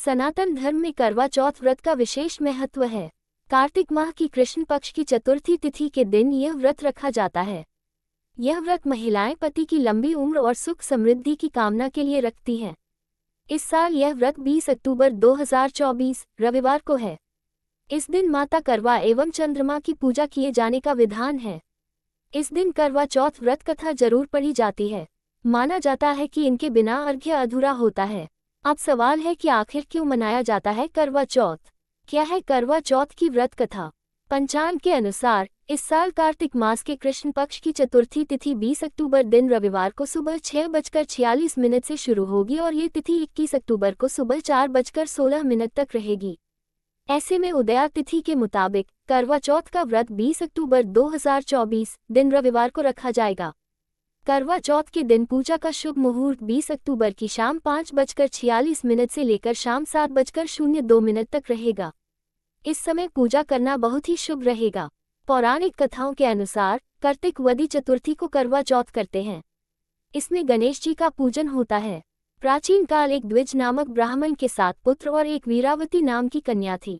सनातन धर्म में करवा चौथ व्रत का विशेष महत्व है। कार्तिक माह की कृष्ण पक्ष की चतुर्थी तिथि के दिन यह व्रत रखा जाता है। यह व्रत महिलाएं पति की लंबी उम्र और सुख समृद्धि की कामना के लिए रखती हैं। इस साल यह व्रत 20 अक्टूबर 2024 रविवार को है। इस दिन माता करवा एवं चंद्रमा की पूजा किए जाने का विधान है। इस दिन करवा चौथ व्रत कथा जरूर पढ़ी जाती है। माना जाता है कि इनके बिना अर्घ्य अधूरा होता है। अब सवाल है कि आखिर क्यों मनाया जाता है करवा चौथ? क्या है करवा चौथ की व्रत कथा? पंचांग के अनुसार इस साल कार्तिक मास के कृष्ण पक्ष की चतुर्थी तिथि 20 अक्टूबर दिन रविवार को सुबह 6:46 से शुरू होगी और ये तिथि 21 अक्टूबर को सुबह 4:16 तक रहेगी। ऐसे में उदया तिथि के मुताबिक करवा चौथ का व्रत 20 अक्टूबर 2024 दिन रविवार को रखा जाएगा। करवा चौथ के दिन पूजा का शुभ मुहूर्त 20 अक्टूबर की शाम 5:46 से लेकर शाम 7:02 तक रहेगा। इस समय पूजा करना बहुत ही शुभ रहेगा। पौराणिक कथाओं के अनुसार कार्तिक वदी चतुर्थी को करवा चौथ करते हैं। इसमें गणेश जी का पूजन होता है। प्राचीन काल एक द्विज नामक ब्राह्मण के 7 पुत्र और एक वीरावती नाम की कन्या थी।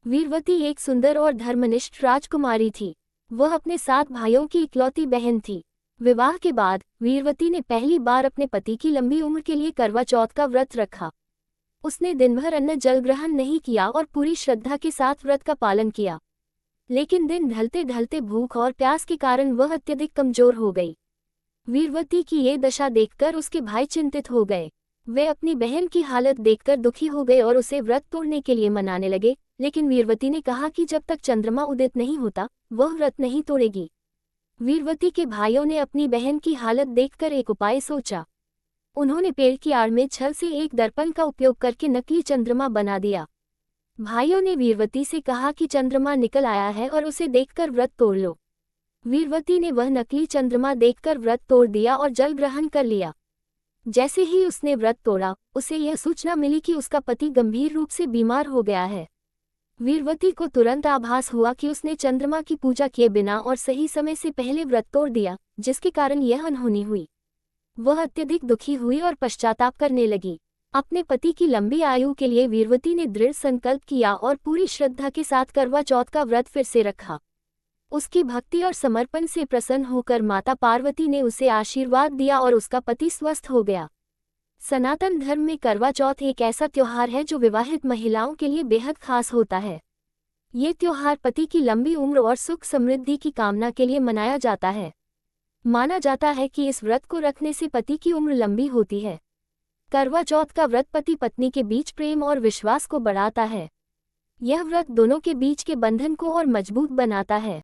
वीरवती एक सुंदर और धर्मनिष्ठ राजकुमारी थी। वह अपने 7 भाइयों की इकलौती बहन थी। विवाह के बाद वीरवती ने पहली बार अपने पति की लंबी उम्र के लिए करवा चौथ का व्रत रखा। उसने दिन भर अन्न जल ग्रहण नहीं किया और पूरी श्रद्धा के साथ व्रत का पालन किया। लेकिन दिन ढलते ढलते भूख और प्यास के कारण वह अत्यधिक कमजोर हो गई। वीरवती की ये दशा देखकर उसके भाई चिंतित हो गए। वे अपनी बहन की हालत देखकर दुखी हो गए और उसे व्रत तोड़ने के लिए मनाने लगे। लेकिन वीरवती ने कहा कि जब तक चंद्रमा उदित नहीं होता वह व्रत नहीं तोड़ेगी। वीरवती के भाइयों ने अपनी बहन की हालत देखकर एक उपाय सोचा। उन्होंने पेड़ की आड़ में छल से एक दर्पण का उपयोग करके नकली चंद्रमा बना दिया। भाइयों ने वीरवती से कहा कि चंद्रमा निकल आया है और उसे देखकर व्रत तोड़ लो। वीरवती ने वह नकली चंद्रमा देखकर व्रत तोड़ दिया और जल ग्रहण कर लिया। जैसे ही उसने व्रत तोड़ा उसे यह सूचना मिली कि उसका पति गंभीर रूप से बीमार हो गया है। वीरवती को तुरंत आभास हुआ कि उसने चंद्रमा की पूजा किए बिना और सही समय से पहले व्रत तोड़ दिया, जिसके कारण यह अनहोनी हुई। वह अत्यधिक दुखी हुई और पश्चाताप करने लगी। अपने पति की लंबी आयु के लिए वीरवती ने दृढ़ संकल्प किया और पूरी श्रद्धा के साथ करवा चौथ का व्रत फिर से रखा। उसकी भक्ति और समर्पण से प्रसन्न होकर माता पार्वती ने उसे आशीर्वाद दिया और उसका पति स्वस्थ हो गया। सनातन धर्म में करवा चौथ एक ऐसा त्योहार है जो विवाहित महिलाओं के लिए बेहद खास होता है। ये त्योहार पति की लंबी उम्र और सुख समृद्धि की कामना के लिए मनाया जाता है। माना जाता है कि इस व्रत को रखने से पति की उम्र लंबी होती है। करवा चौथ का व्रत पति पत्नी के बीच प्रेम और विश्वास को बढ़ाता है। यह व्रत दोनों के बीच के बंधन को और मजबूत बनाता है।